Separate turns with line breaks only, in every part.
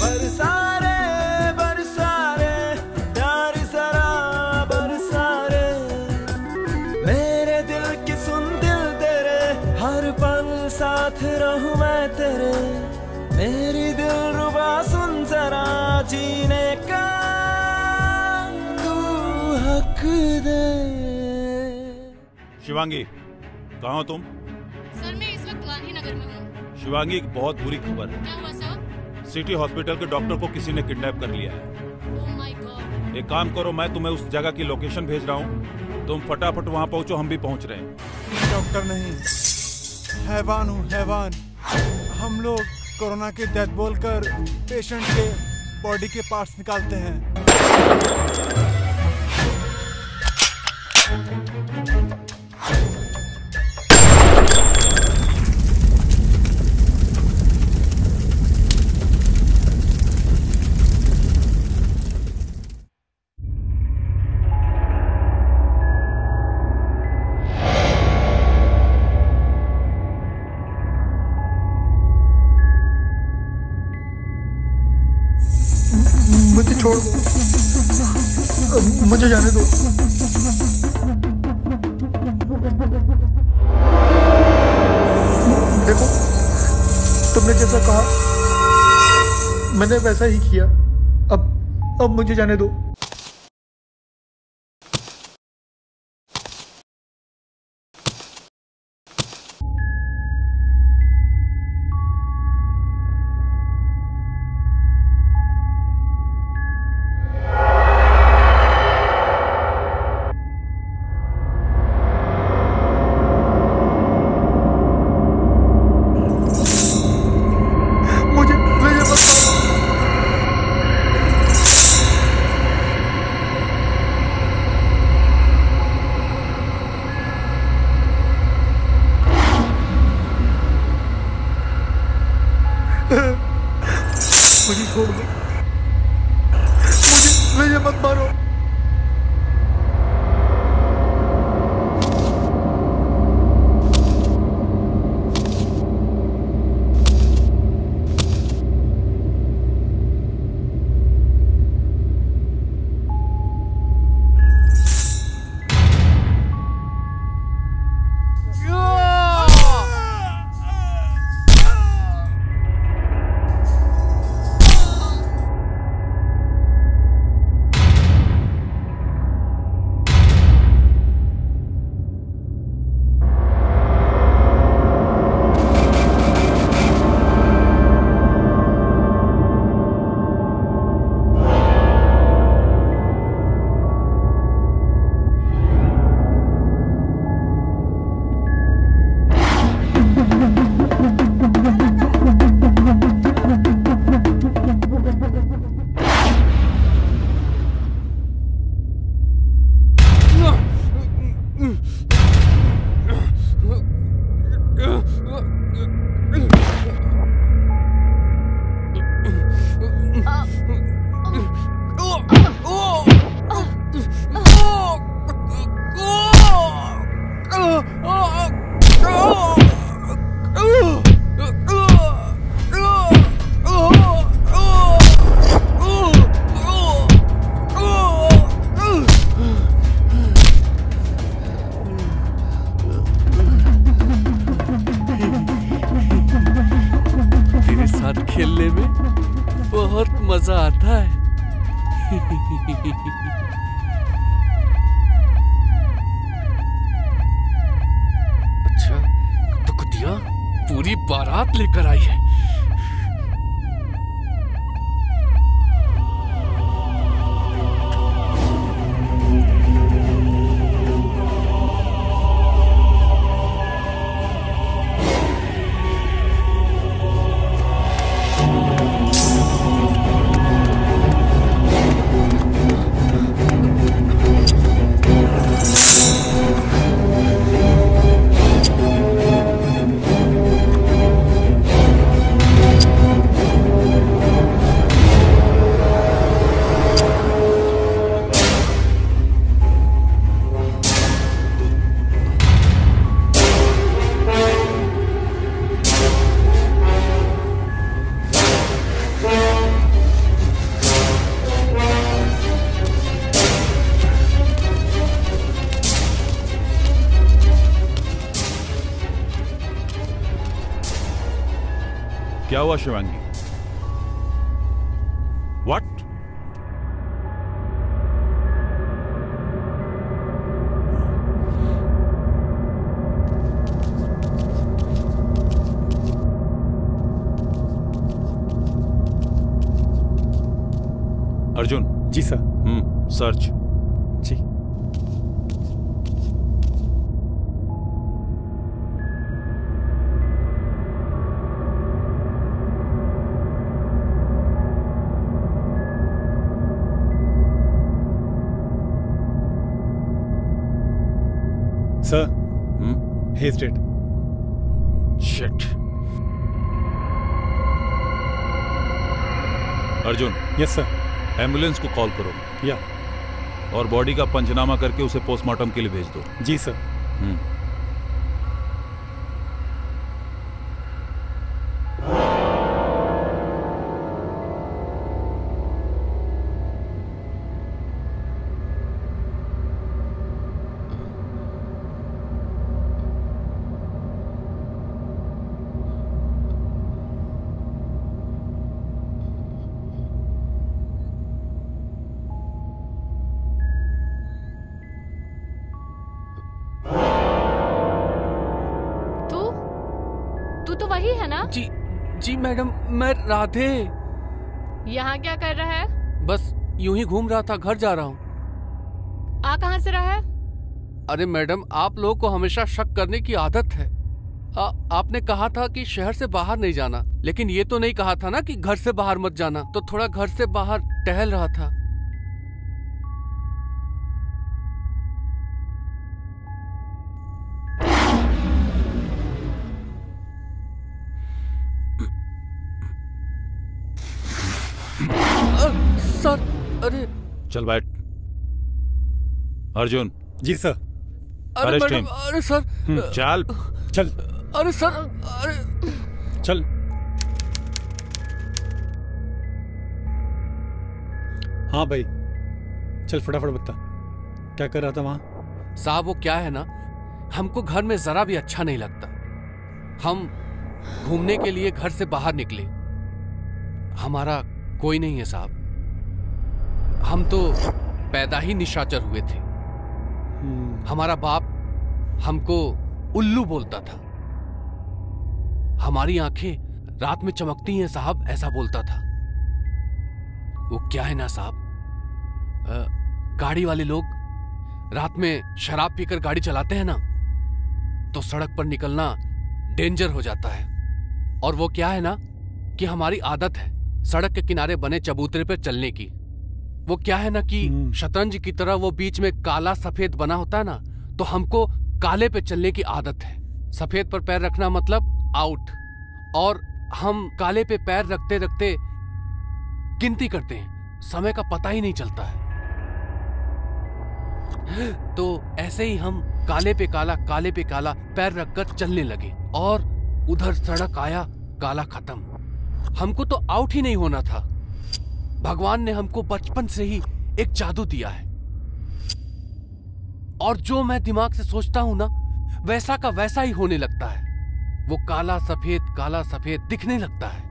बरसारे बरसारे प्यार जरा बरसारे, मेरे दिल की सुन दिल तेरे, हर पल साथ रहूं मैं तेरे, मेरी दिलरुबा सुन जरा जीने का तू हक दे।
शिवांगी, कहाँ हो तुम?
सर मैं इस वक्त गांधीनगर में हूँ।
शिवांगी, एक बहुत बुरी खबर है।
क्या हुआ सर?
सिटी हॉस्पिटल के डॉक्टर को किसी ने किडनैप कर लिया है।
Oh my God.
एक काम करो, मैं तुम्हें उस जगह की लोकेशन भेज रहा हूँ, तुम फटाफट वहाँ पहुँचो, हम भी पहुँच रहे हैं।
डॉक्टर नहीं, हैवान हूँ हैवान। हम लोग कोरोना की डेथ बोलकर पेशेंट के बॉडी के पार्ट्स निकालते हैं।
मुझे छोड़ दो, मुझे जाने दो। देखो, तुमने जैसा कहा मैंने वैसा ही किया। अब मुझे जाने दो। मुझे छोड़ दो, मुझे मत मारो।
खेलने में बहुत मजा आता है। अच्छा, तो कुतिया पूरी बारात लेकर आई है।
क्या हुआ शिवांगी? व्हाट? अर्जुन।
जी सर।
सर्च।
जी। Sir, he is dead.
Shit. Arjun.
Yes sir.
Ambulance को कॉल करो।
या।
और बॉडी का पंचनामा करके उसे पोस्टमार्टम के लिए भेज दो।
जी सर।
तू तो वही है ना?
जी मैडम, मैं राधे।
यहाँ क्या कर रहा है?
बस यूं ही घूम रहा था, घर जा रहा हूँ।
आ कहाँ से रहा है?
अरे मैडम, आप लोगों को हमेशा शक करने की आदत है। आपने कहा था कि शहर से बाहर नहीं जाना, लेकिन ये तो नहीं कहा था ना कि घर से बाहर मत जाना। तो थोड़ा घर से बाहर टहल रहा था। सर, अरे
चल बैठ। अर्जुन।
जी सर।
अरे
Arrest
मैडम,
him.
अरे सर,
चल।
चल।
अरे सर, अरे
चल। हाँ भाई, चल फटाफट बता, क्या कर रहा था वहां?
साहब, वो क्या है ना, हमको घर में जरा भी अच्छा नहीं लगता। हम घूमने के लिए घर से बाहर निकले। हमारा कोई नहीं है साहब। हम तो पैदा ही निशाचर हुए थे। हमारा बाप हमको उल्लू बोलता था। हमारी आंखें रात में चमकती हैं साहब, ऐसा बोलता था। वो क्या है ना साहब, गाड़ी वाले लोग रात में शराब पीकर गाड़ी चलाते हैं ना, तो सड़क पर निकलना डेंजर हो जाता है। और वो क्या है ना कि हमारी आदत है सड़क के किनारे बने चबूतरे पर चलने की। वो क्या है ना कि शतरंज की तरह वो बीच में काला सफेद बना होता है ना, तो हमको काले पे चलने की आदत है। सफेद पर पैर रखना मतलब आउट, और हम काले पे पैर रखते रखते गिनती करते हैं, समय का पता ही नहीं चलता है। तो ऐसे ही हम काले पे काला पैर रखकर चलने लगे, और उधर सड़क आया, काला खत्म। हमको तो आउट ही नहीं होना था। भगवान ने हमको बचपन से ही एक जादू दिया है, और जो मैं दिमाग से सोचता हूं ना, वैसा का वैसा ही होने लगता है। वो काला सफेद दिखने लगता है,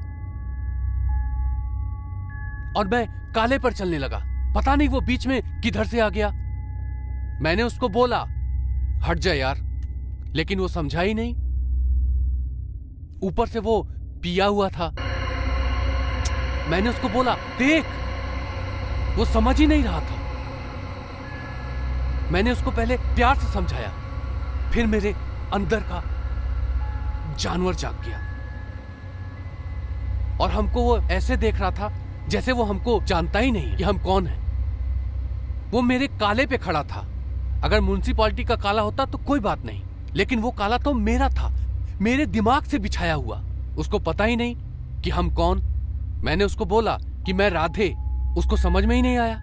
और मैं काले पर चलने लगा। पता नहीं वो बीच में किधर से आ गया। मैंने उसको बोला, हट जा यार, लेकिन वो समझा ही नहीं। ऊपर से वो पिया हुआ था। मैंने उसको बोला, देख, वो समझ ही नहीं रहा था। मैंने उसको पहले प्यार से समझाया, फिर मेरे अंदर का जानवर जाग गया, और हमको वो ऐसे देख रहा था जैसे वो हमको जानता ही नहीं कि हम कौन हैं। वो मेरे काले पे खड़ा था। अगर म्युनिसिपैलिटी का काला होता तो कोई बात नहीं, लेकिन वो काला तो मेरा था, मेरे दिमाग से बिछाया हुआ। उसको पता ही नहीं कि हम कौन। मैंने उसको बोला कि मैं राधे, उसको समझ में ही नहीं आया।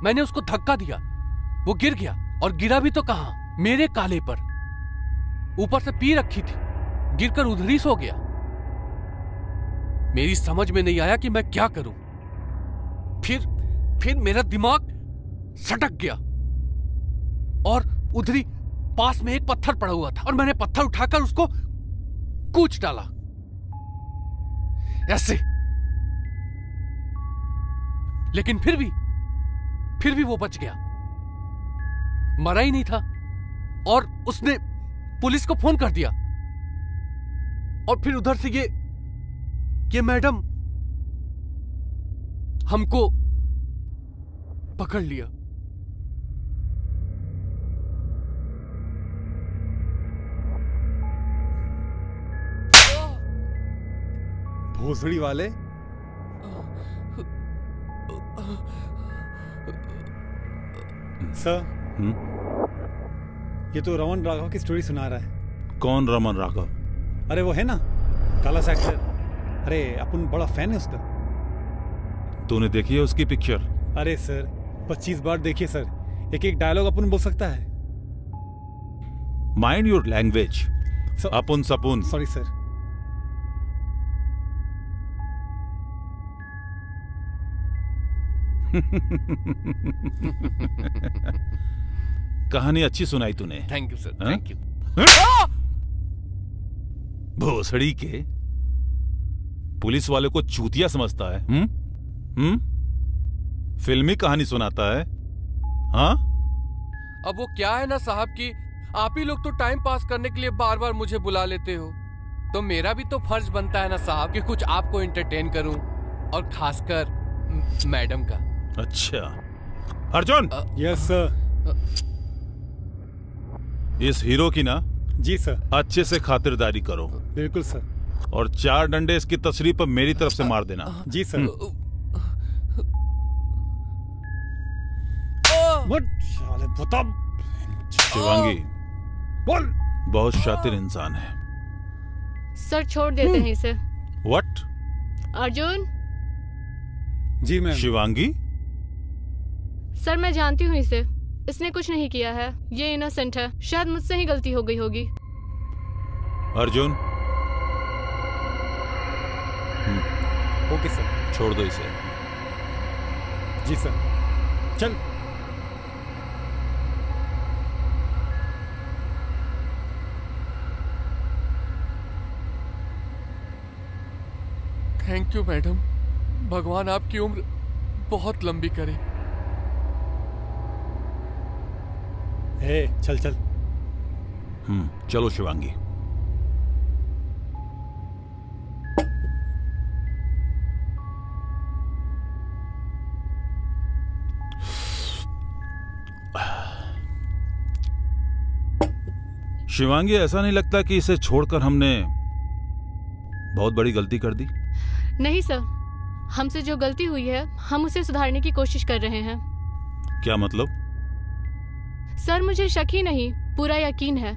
मैंने उसको धक्का दिया, वो गिर गया, और गिरा भी तो कहां, मेरे काले पर। ऊपर से पी रखी थी, गिरकर उधर ही सो गया। मेरी समझ में नहीं आया कि मैं क्या करूं। फिर मेरा दिमाग सटक गया, और उधरी पास में एक पत्थर पड़ा हुआ था, और मैंने पत्थर उठाकर उसको कूच डाला। ऐसे। लेकिन फिर भी वो बच गया, मरा ही नहीं था। और उसने पुलिस को फोन कर दिया और फिर उधर से ये मैडम हमको पकड़ लिया।
भोसड़ी वाले, सर ये तो रमन राघव की स्टोरी सुना रहा है।
कौन रमन राघव?
अरे वो है ना काला सा एक्टर। अरे अपन बड़ा फैन है उसका।
तूने देखी है उसकी पिक्चर?
अरे सर 25 बार देखिए सर, एक एक डायलॉग अपन बोल सकता है।
Mind your language. अपुन सपुन।
Sorry sir.
कहानी अच्छी सुनाई तूने।
थैंक यू सर,
हाँ?
Thank you.
भोसड़ी के पुलिस वाले को चूतिया समझता है। फिल्मी कहानी सुनाता है। हाँ,
अब वो क्या है ना साहब कि आप ही लोग तो टाइम पास करने के लिए बार बार मुझे बुला लेते हो, तो मेरा भी तो फर्ज बनता है ना साहब कि कुछ आपको एंटरटेन करूं, और खासकर मैडम का।
अच्छा अर्जुन।
Yes sir.
इस हीरो की ना
जी सर
अच्छे से खातिरदारी करो।
बिल्कुल सर।
और 4 डंडे इसकी तशरीफ पर मेरी तरफ से मार देना।
जी सर।
शिवांगी
बोल।
बहुत शातिर इंसान है।
सर छोड़ देते हैं इसे।
व्हाट?
अर्जुन।
जी मैम।
शिवांगी,
सर मैं जानती हूँ इसे, इसने कुछ नहीं किया है, ये इनोसेंट है, शायद मुझसे ही गलती हो गई होगी।
Arjun
okay sir.
छोड़ दो इसे।
जी सर। चल।
थैंक यू मैडम, भगवान आपकी उम्र बहुत लंबी करे।
चल चल।
चलो शिवांगी। शिवांगी, ऐसा नहीं लगता कि इसे छोड़कर हमने बहुत बड़ी गलती कर दी?
नहीं सर, हमसे जो गलती हुई है हम उसे सुधारने की कोशिश कर रहे हैं।
क्या मतलब?
सर मुझे शक ही नहीं, पूरा यकीन है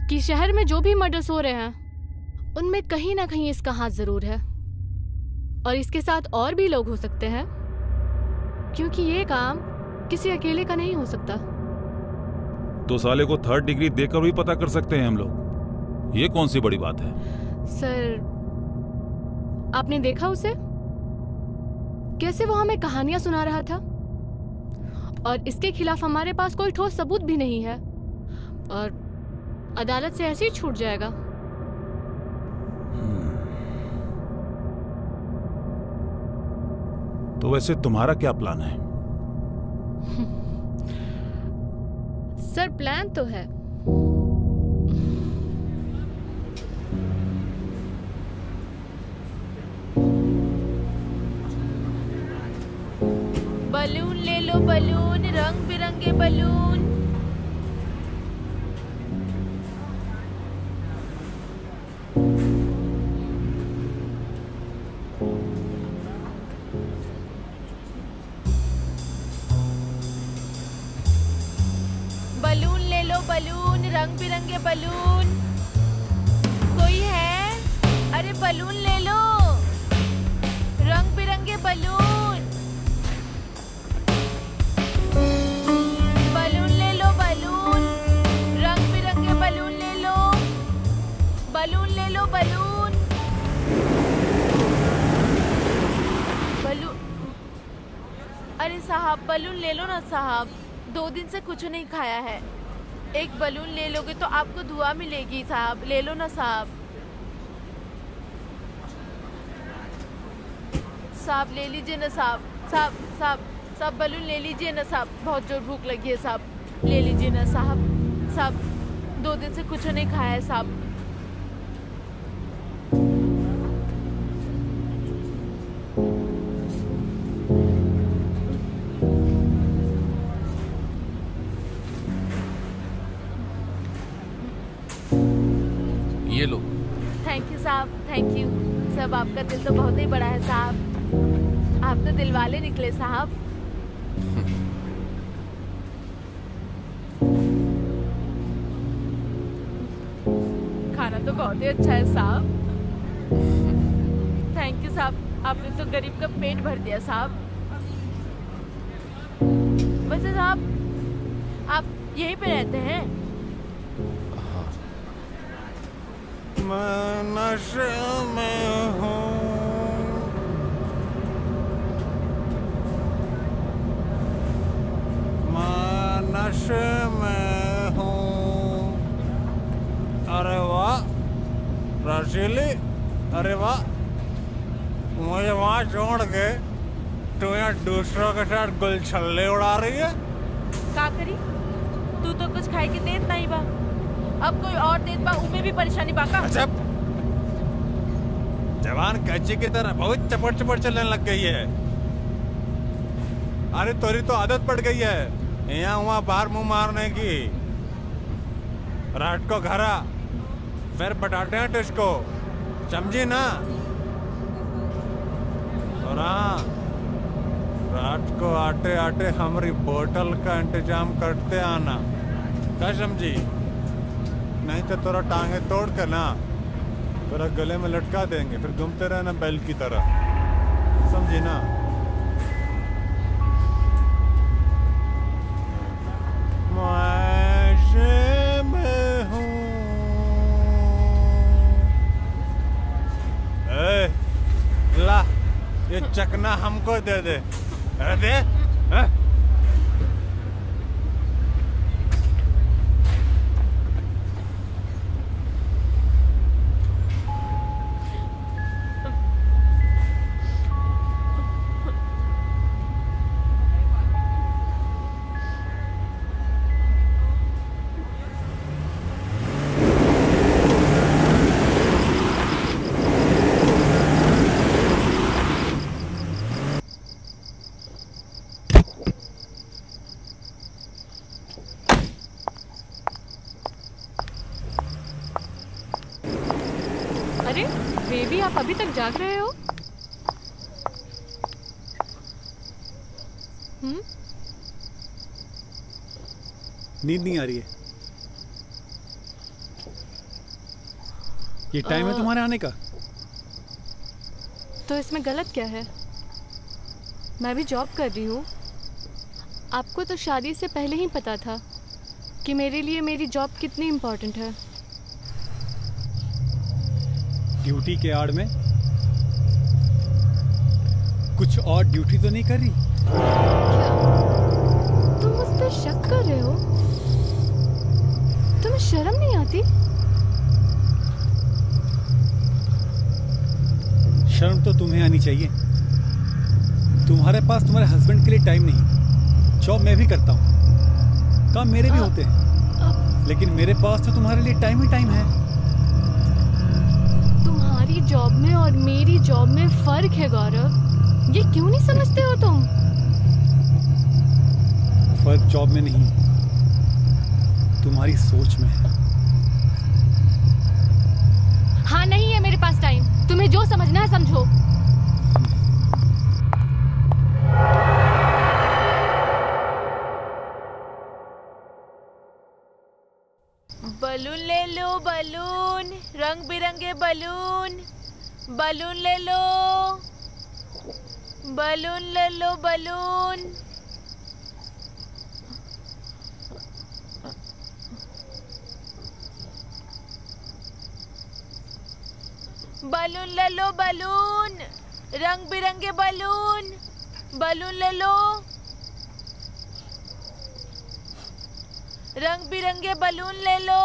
कि शहर में जो भी मर्डर्स हो रहे हैं उनमें कहीं ना कहीं इसका हाथ जरूर है, और इसके साथ और भी लोग हो सकते हैं, क्योंकि ये काम किसी अकेले का नहीं हो सकता।
तो साले को 3rd डिग्री देकर भी पता कर सकते हैं हम लोग। ये कौन सी बड़ी बात है?
सर आपने देखा उसे कैसे वो हमें कहानियां सुना रहा था, और इसके खिलाफ हमारे पास कोई ठोस सबूत भी नहीं है, और अदालत से ऐसे ही छूट जाएगा।
तो वैसे तुम्हारा क्या प्लान है?
सर प्लान तो है,
बलून ले लो, बलून, रंग बिरंगे बलून। बलून ले लो, बलून, रंग बिरंगे बलून। कोई है? अरे बलून ले लो, रंग बिरंगे बलून। बलून ले लो, बलून, रंग बिरंगे बलून ले लो। बलून ले लो, बलून, बलून। अरे साहब बलून ले लो ना साहब, 2 दिन से कुछ नहीं खाया है। एक बलून ले लोगे तो आपको दुआ मिलेगी साहब, ले लो ना साहब। साहब ले लीजिए ना साहब। साहब साहब साहब बलून ले लीजिए ना साहब, बहुत जोर भूख लगी है साहब, ले लीजिए ना साहब। साहब 2 दिन से कुछ नहीं खाया है साहब।
ये लो।
थैंक यू साहब, थैंक यू। सब आपका दिल तो बहुत ही बड़ा है साहब, आप तो दिल वाले निकले साहब। खाना तो बहुत ही अच्छा है साहब। थैंक यू साहब, आपने तो गरीब का पेट भर दिया साहब। वैसे साहब आप यहीं पे रहते हैं?
मैं नशे में हूँ, मैं नशे में हूँ। अरे वाह रसीली, अरे वाह, मुझे वहाँ छोड़ के तू यहाँ दूसरों के साथ गुलछल्ले उड़ा रही है।
का करी, तू तो कुछ खाए के देत नहीं बा, अब कोई और देत बा उमे भी परेशानी बा का?
अच्छा, जवान कच्ची की तरह बहुत चपड़ चपड़ चलने लग गई है। अरे तोरी तो आदत पड़ गई है यहाँ वहाँ बाहर मुंह मारने की। रात को घर आ, फिर बताते हैं तुझको, समझी ना? और हाँ, रात को आटे आटे हमारी बोतल का इंतजाम करते आना, क्या समझी? नहीं तो तोरा टांगे तोड़ कर ना तोरा गले में लटका देंगे, फिर घूमते रहना बैल की तरह, समझी ना? मैं में हूँ। ला ये चकना हमको दे दे। अरे दे।
अरे बेबी, आप अभी तक जाग रहे हो?
नींद नहीं आ रही है? ये टाइम है तुम्हारे आने का?
तो इसमें गलत क्या है? मैं भी जॉब कर रही हूँ। आपको तो शादी से पहले ही पता था कि मेरे लिए मेरी जॉब कितनी इम्पोर्टेंट है।
ड्यूटी के आड़ में कुछ और ड्यूटी तो नहीं कर रही?
तुम मुझ पर शक कर रहे हो? तुम्हें शर्म नहीं आती?
शर्म तो तुम्हें आनी चाहिए। तुम्हारे पास तुम्हारे हस्बैंड के लिए टाइम नहीं। जॉब मैं भी करता हूँ, काम मेरे भी होते हैं, लेकिन मेरे पास तो तुम्हारे लिए टाइम ही टाइम है।
तुम्हारी जॉब में और मेरी जॉब में फर्क है गौरव, ये क्यों नहीं समझते हो तुम?
फर्क जॉब में नहीं, तुम्हारी सोच में है।
हाँ, नहीं है मेरे पास टाइम, तुम्हें जो समझना है समझो।
बलून ले लो, बलून, रंग बिरंगे बलून, बलून ले लो, बलून ले लो, बलून। बलून ले लो, बलून, रंग बिरंगे बलून, बलून ले लो, रंग बिरंगे बलून ले लो।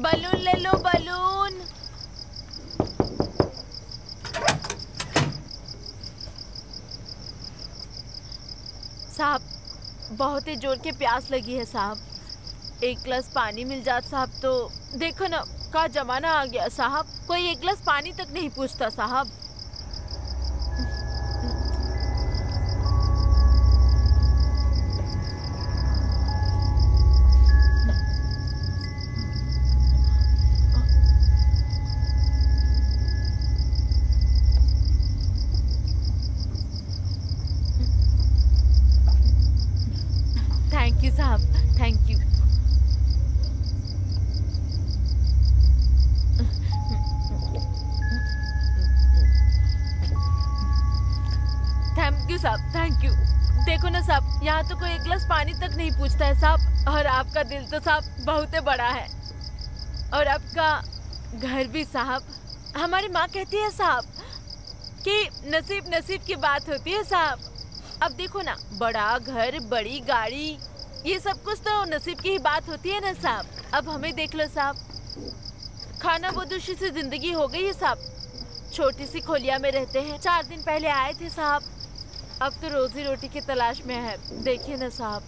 बलून ले लो, बलून। साहब, बहुत ही जोर के प्यास लगी है साहब। एक गिलास पानी मिल जात साहब तो। देखो ना, का जमाना आ गया साहब, कोई एक गिलास पानी तक नहीं पूछता साहब। थैंक यू साहब, थैंक यू। थैंक यू साहब, थैंक यू। देखो ना साहब, यहाँ तो कोई एक गिलास पानी तक नहीं पूछता है साहब। और आपका दिल तो साहब बहुत ही बड़ा है, और आपका घर भी साहब। हमारी माँ कहती है साहब कि नसीब नसीब की बात होती है साहब। अब देखो ना, बड़ा घर, बड़ी गाड़ी, ये सब कुछ तो नसीब की ही बात होती है ना साहब। अब हमें देख लो साहब, खाना बदोशी से जिंदगी हो गई है साहब। छोटी सी खोलिया में रहते हैं, 4 दिन पहले आए थे साहब। अब तो रोजी रोटी की तलाश में है, देखिए ना साहब।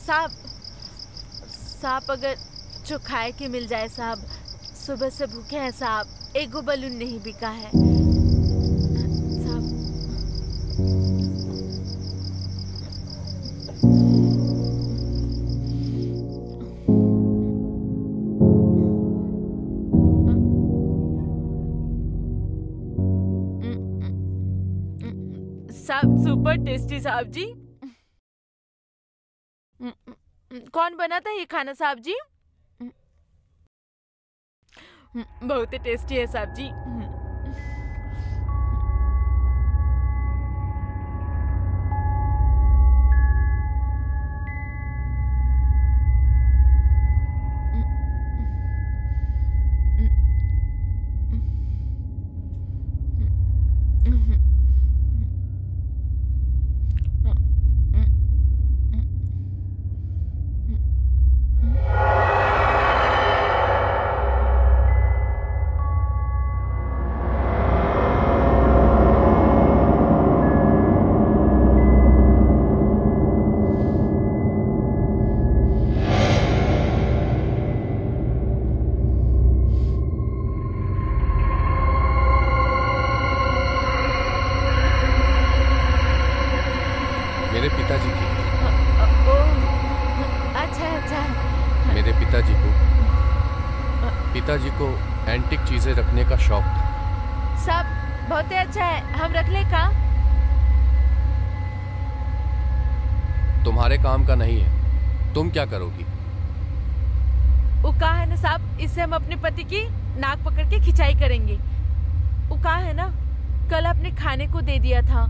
साहब, साहब अगर जो खाए के मिल जाए साहब। सुबह से भूखे हैं साहब, एगो बलून नहीं बिका है साहब। साहब सुपर टेस्टी साहब जी। कौन बनाता है ये खाना साहब जी? बहुत ही टेस्टी है साहब जी।
मेरे पिताजी की।
अच्छा अच्छा।
मेरे पिताजी को एंटीक चीजें रखने का शौक था।
साहब बहुत ही अच्छा है, हम रख ले का?
तुम्हारे काम का नहीं है, तुम क्या करोगी?
वो कहा है ना साहब, इससे हम अपने पति की नाक पकड़ के खिंचाई करेंगे। वो कहा है ना, कल अपने खाने को दे दिया था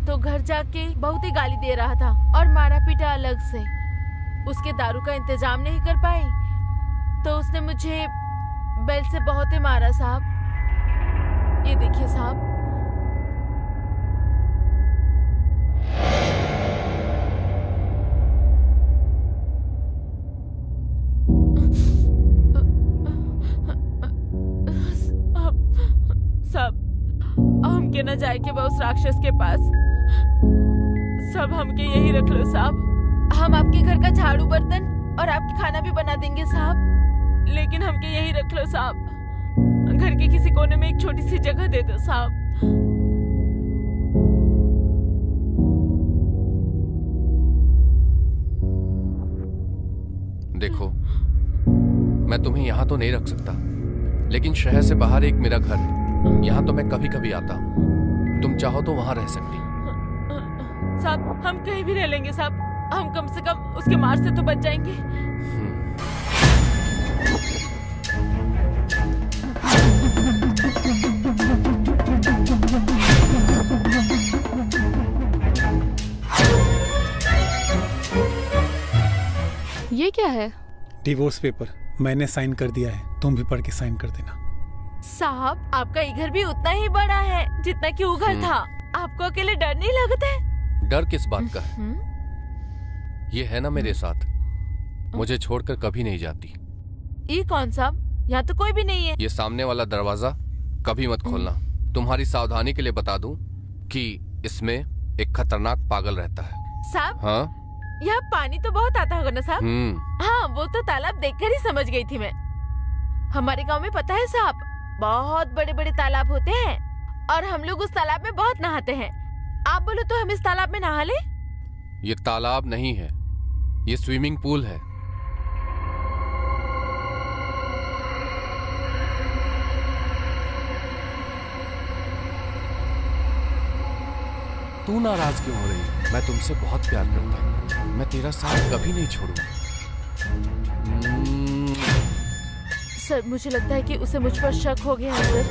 तो घर जाके बहुत ही गाली दे रहा था और मारा पीटा अलग से। उसके दारू का इंतजाम नहीं कर पाई तो उसने मुझे बेल्ट से बहुत ही मारा साहब। ये देखिए साहब। साहब हमके न जाए के बा उस राक्षस के पास। सब हमके यही रख लो साहब। हम आपके घर का झाड़ू बर्तन और आपके खाना भी बना देंगे साहब, लेकिन हमके यही रख लो साहब। घर के किसी कोने में एक छोटी सी जगह दे दो साहब।
देखो, मैं तुम्हें यहाँ तो नहीं रख सकता, लेकिन शहर से बाहर एक मेरा घर है, यहाँ तो मैं कभी कभी आता हूँ। तुम चाहो तो वहाँ रह सकती।
साहब हम कहीं भी रह लेंगे साहब, हम कम से कम उसके मार से तो बच जाएंगे।
ये क्या है?
डिवोर्स पेपर मैंने साइन कर दिया है, तुम भी पढ़ के साइन कर देना।
साहब आपका ये घर भी उतना ही बड़ा है जितना कि वो घर था। आपको अकेले डर नहीं लगता है?
डर किस बात का है? ये है ना मेरे साथ, मुझे छोड़कर कभी नहीं जाती।
ये कौन साहब? यहाँ तो कोई भी नहीं है।
ये सामने वाला दरवाजा कभी मत खोलना। तुम्हारी सावधानी के लिए बता दूं कि इसमें एक खतरनाक पागल रहता है।
साहब,
हाँ?
यहाँ पानी तो बहुत आता होगा ना साहब? हाँ, वो तो तालाब देखकर ही समझ गई थी मैं। हमारे गांव में पता है साहब, बहुत बड़े बड़े तालाब होते हैं और हम लोग उस तालाब में बहुत नहाते हैं। आप बोलो तो हम इस तालाब में नहा ले?
ये तालाब नहीं है, ये स्विमिंग पूल है। तू नाराज क्यों हो रही है? मैं तुमसे बहुत प्यार करता हूँ, मैं तेरा साथ कभी नहीं छोड़ूंगा।
सर, मुझे लगता है कि उसे मुझ पर शक हो गया है सर।